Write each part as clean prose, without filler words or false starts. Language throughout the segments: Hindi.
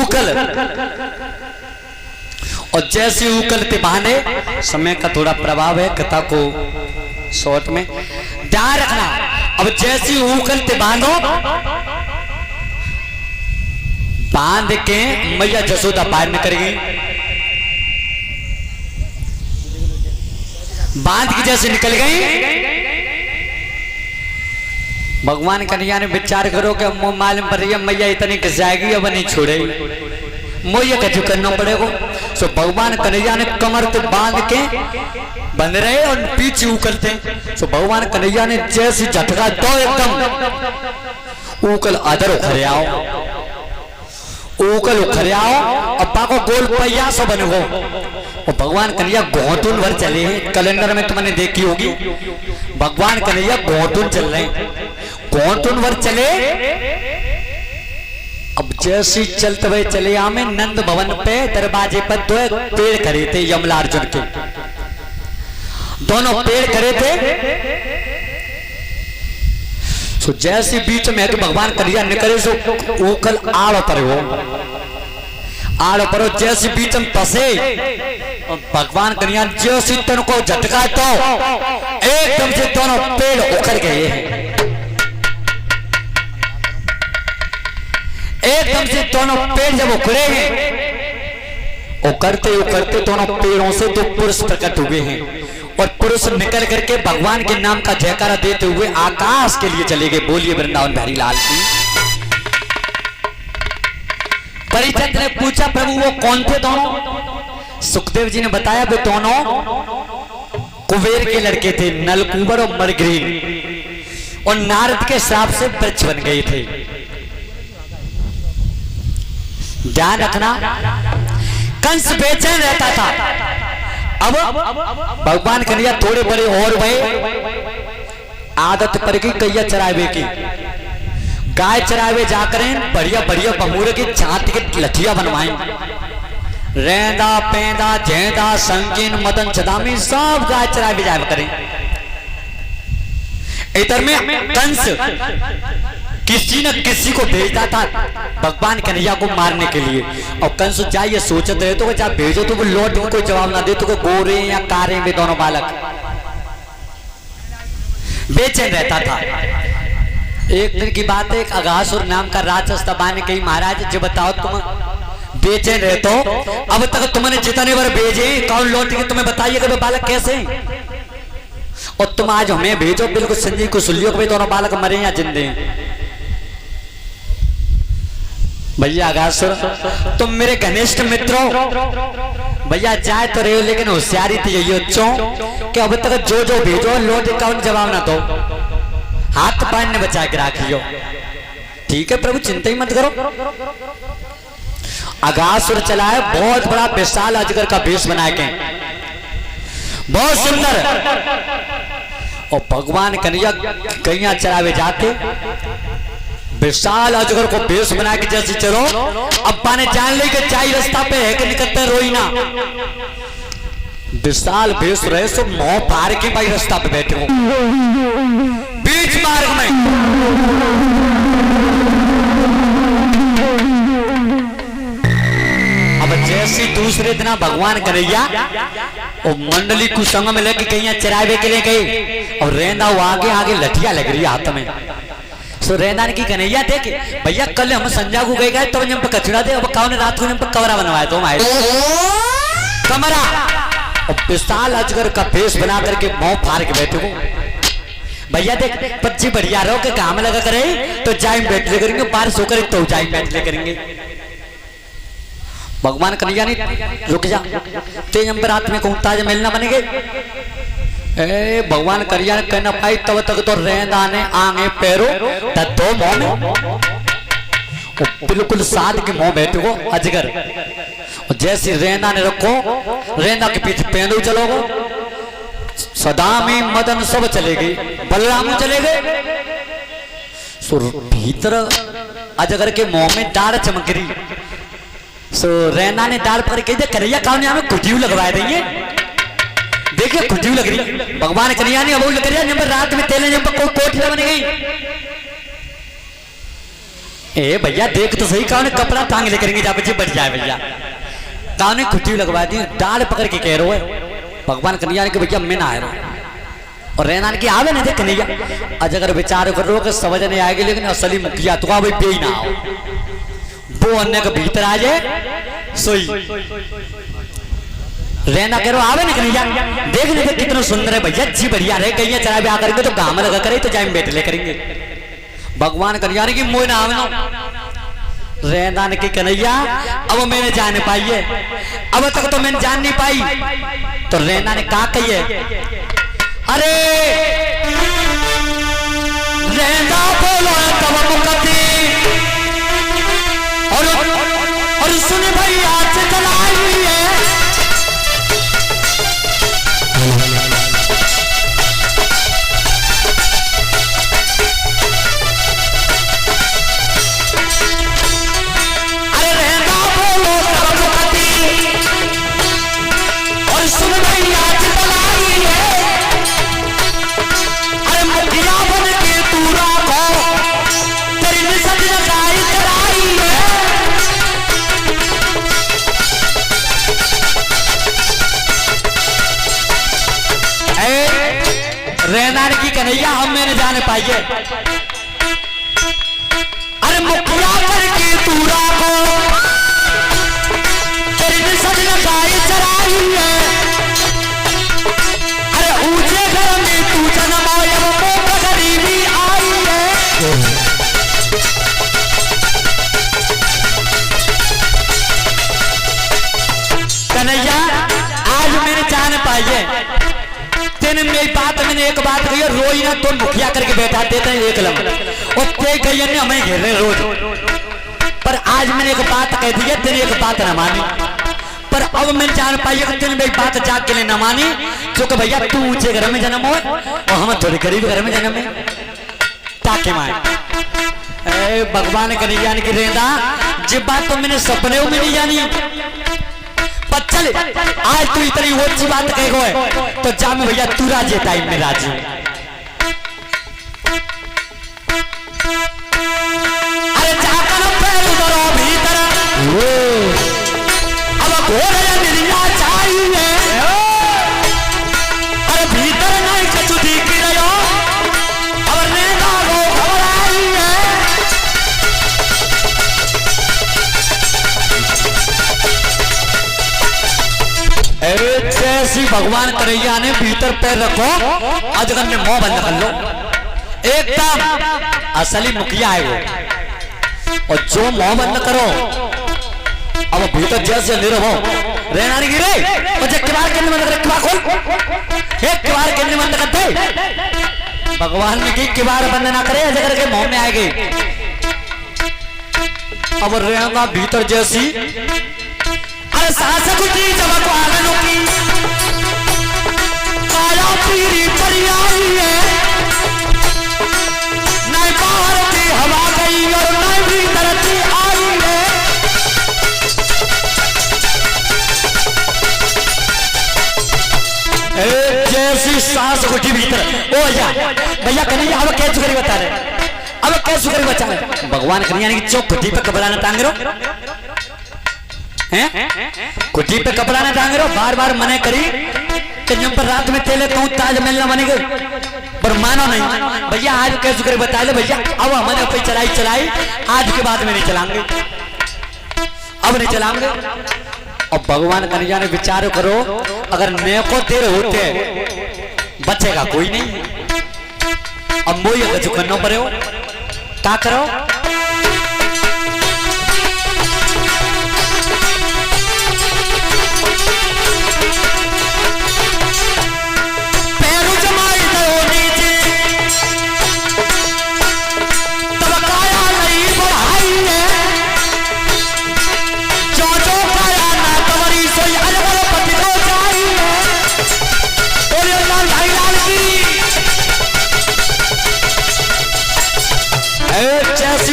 उकल, और जैसे उकलते बहाने, समय का थोड़ा प्रभाव है कथा को शॉर्ट में ध्यान रखना। अब जैसे उकलते बांधो, बांध के मैया जसोदा बाहर निकल गई। बांध के जैसे निकल गई, भगवान कन्हैया ने विचार करो कि मालूम पर मैया इतनी किस जाएगी, अब नहीं छोड़े, मोया कछु करना पड़ेगा। सो भगवान कन्हैया ने कमर तो बांध के बंध रहे और पीछे उकलते। सो भगवान कन्हैया ने जैसे झटका दो, एकदम उकल अदर उखरे आओ, उकल उखरे आओ, अब्बा को गोल पहिया सो बन गो। और भगवान कन्हैया घोटून भर चले हैं। कैलेंडर में तुमने देखी होगी, भगवान कन्हैया घोटून चल रहे हैं, घोटून भर चले। अब जैसे चलते हुए चले आमे नंद भवन पे दरवाजे पर दो पेड़ खड़े थे, यमला अर्जुन के दोनों पेड़ खड़े थे। तो जैसे बीच में कि भगवान कन्हैया निकले, सो उकल आड़ पर हो, आड़ पर जैसे बीच में फंसे, भगवान कन्हैया जैसे तन को झटका तो एकदम से दोनों पेड़ उखड़ गए हैं। एकदम से दोनों पेड़ जब उखड़े हैं, उखड़ते उखड़ते दोनों पेड़ों से दो पुरुष प्रकट हुए हैं, और पुरुष निकल करके भगवान के नाम का जयकारा देते हुए आकाश के लिए चले गए। बोलिए वृंदावन बिहारी लाल की। परिचंद ने पूछा, प्रभु वो कौन थे दोनों? सुखदेव जी ने बताया, वे दोनों कुबेर के लड़के थे, नलकुबर और मरग्रीव, और नारद के श्राप से वृक्ष बन गए थे। ध्यान रखना, कंस बेचैन रहता था। अब भगवान कन्हैया थोड़े बड़े और भय, आदत पड़ गई कैया चरावे की, गाय चरावे जाकर बढ़िया बढ़िया बमूरे की छाती की लठिया बनवाए, रेंदा पेंदा झेंदा संगीन मदन छदामी सब गाय चरावे जाया करें। इधर में कंस किसी न किसी को भेजता था भगवान कन्हैया को मारने के लिए, और कंस जाइए सोचते रहे तो जब भेजो तो वो लौट कोई जवाब ना दे, तो गोरे या कारे में दोनों बालक बेचैन रहता था। एक दिन की बात है, एक अघासुर नाम का राक्षस तबाने कही, महाराज जी बताओ तुम बेचैन रहे तो अब तक तुमने जितने बार भेजे कौन लौट के तुम्हें बताइए कि वो बालक कैसे, और तुम आज हमें भेजो बिल्कुल संजीव को सुलियो कि दोनों बालक मरे या जिंदे। भैया अघासुर तुम मेरे घनिष्ठ मित्रों, भैया जाए तो रहे हो, लेकिन होशियारी थी यही बच्चों कि अब तक जो जो भेजो लौट कौन जवाब ना दो, हाथ पैर ने बचा के रखियो। ठीक है प्रभु, चिंता ही मत करो। अघासुर चला है बहुत बड़ा विशाल अजगर का भेष बना के, बहुत सुंदर, और भगवान कन्हैया गैया चरावे जाते, विशाल अजगर को भेष बना के जैसे चलो, अब्बा ने जान ली कि चाय रास्ता पे है कि निकलते रोई ना, विशाल भेष रहे सो मोह पार के भाई रास्ता पे बैठे हो बीच मार्ग में। अब जैसे दूसरे दिन भगवान कन्हैया और मंडली को संग में लेके कहीं चरावे के लिए गए, और रेंदा वो आगे आगे लठिया लग रही है हाथ में। सो रेंदा ने की कन्हैया देखे, भैया कल हम संजा को गए तो हम कचड़ा दे, अब काव ने रात को हम कमरा बनवाया तो हमारे कमरा, और विशाल अजगर का भेष बना करके मुंह फाड़ के बैठे हो। भैया देख पच्ची बढ़िया रहो के काम लगा करे तो जाए बैठ ले करेंगे, बारिश होकर तो जाए बैठ ले करेंगे। भगवान कन्हैया ने रुक जा, तेज हम रात में कहूँ ताज मिलना बनेगे। भगवान कन्हैया ने कहना पाई तब तक तो रेंदा ने आगे पैरो दो मुंह में, बिल्कुल साध के मुंह बैठे हो अजगर, और जैसे रेंदा ने रखो, रेंदा के पीछे पेंदू चलोगे, सदा में मदन सब चले गए, बलराम चले गए। सो भीतर अजगर के मुंह में दाढ़ चमक रही, सो रेंदा ने दाढ़ पकड़ के कन्हैया काव ने हमें खुजली लगवा देंगे, देखिए खुजली लग रही। भगवान कन्हैया ने अब लग रही है रात में तेले कोट बन गई। ए भैया देख तो सही, कौन कपड़ा टांग ले करेंगे, जहाँ बच्चे बच जाए भैया। कौन खुट्टी लगवा दी, डाल पकड़ के कह रहे हो भगवान कन्हैया के भैया मैं ना आए रहा और रहना की आवे नहीं थे कन्हैया। आज अगर विचार कर रो के समझ नहीं आएगी, लेकिन असली मुखिया तो भाई पे ही ना आओ, वो अन्य के भीतर आ जाए सोई रहना करो आवे ना कन्हैया। देख नहीं थे कितना सुंदर है भैया जी, बढ़िया रहे गैया चरा ब्याह करेंगे तो गांव में लगा करे तो जाए बैठ ले करेंगे। भगवान कन्हैया की मोह ना आवे रहना की कन्हैया अब मैंने जान पाई है, अब तक तो मैंने जान नहीं पाई। तो रहना ने कहा कही है, अरे रहना बोलो तब मुकती और सुन भाई आज चलाई है। अरे रहना बोलो तब मुकती और सुन भाई आज चलाई है। अरे मुखिया बन के तू राखो तेरी निसत लगाई चढ़ाई है। रहना की कन्हैया हम मैंने जाने पाइए, अरे मुखिया बन के तू राखो तेरी निसत लगाई चढ़ाई है। अरे ऊंचे घर में तू जन्म आया वो गरीबी आई है। कन्हैया आज मैंने जान पाइए, तेने मेरी बात मैंने एक बात कही, रोई ना तो मुखिया करके बैठा देते हैं एक लम्हा और ते कही ने हमें घेर रहे रोज। पर आज मैंने एक बात कह दी है, तेरी एक बात ना मानी, पर अब मैं जान पाई कि तेने मेरी बात जाग के लिए ना मानी, क्योंकि भैया तू ऊंचे घर में जन्म हो और हम थोड़ी गरीब घर में जन्म है ताके माए। भगवान कन्हैया की रेंदा जब बात तो मैंने सपने में नहीं जानी, पर चल आज तू इतनी ऊंची बात कह गए तो जा में भैया तू राजी टाइम में राजी। अरे जाकर पैर उधरो भीतर अब घोर चाहिए, अरे भीतर नहीं कछु दिख रहो अब रेंदा को घबराई है। जैसी भगवान कन्हैया ने भीतर पैर रखो अजगर ने मुंह बंद कर लो, एकदम असली मुखिया है वो। और जो मुंह बंद करो अब भीतर जैसे नीरव हो रहना नहीं गिरे और जब किवाड़ के बंद करे किवाड़ खोल एक किवाड़ के बंद करते भगवान ने की किवाड़ बंद ना करे अजगर के मुंह में आएगी। अब रहना भीतर जैसी अरे सास गुटी जब आंगनों की काया पीरी पड़ी आई है, नहीं बाहर की हवा गई और नहीं भीतर की आई है। जैसी सास गुटी भीतर ओ भैया कन्हैया अब क्या चुकरी बता रहे, अब क्या चुकरी बचा रहे। भगवान कन्हैया ने चौक गुटी पे कपड़ा न टांग रो कुटी पे कपड़ा न टांग रो, बार बार मने करी कि जब पर रात में तेले कहूँ ताजमहल न बनेगे, पर मानो नहीं भैया आज कैसे करे बता ले भैया अब हमने पे चलाई आज के बाद में नहीं चलाएंगे, अब नहीं चलाएंगे। और भगवान कन्हैया ने विचार करो अगर मैं को देर होते बचेगा कोई नहीं, अब मोई कछु करना पड़े हो क्या करो।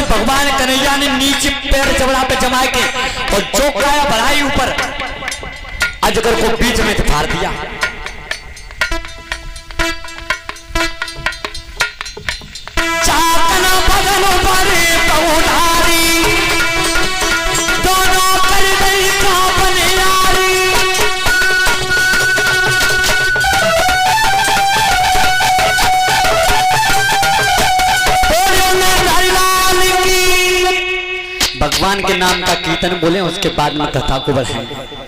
भगवान कन्हैया ने नीचे पैर चबड़ा पे जमा के और जो काया बढ़ाई ऊपर अजगर को बीच में फाड़ दिया। चाकना बदन बने पहुंचारी भगवान के नाम का कीर्तन बोले, उसके बाद में कथा को बढ़ाएंगे।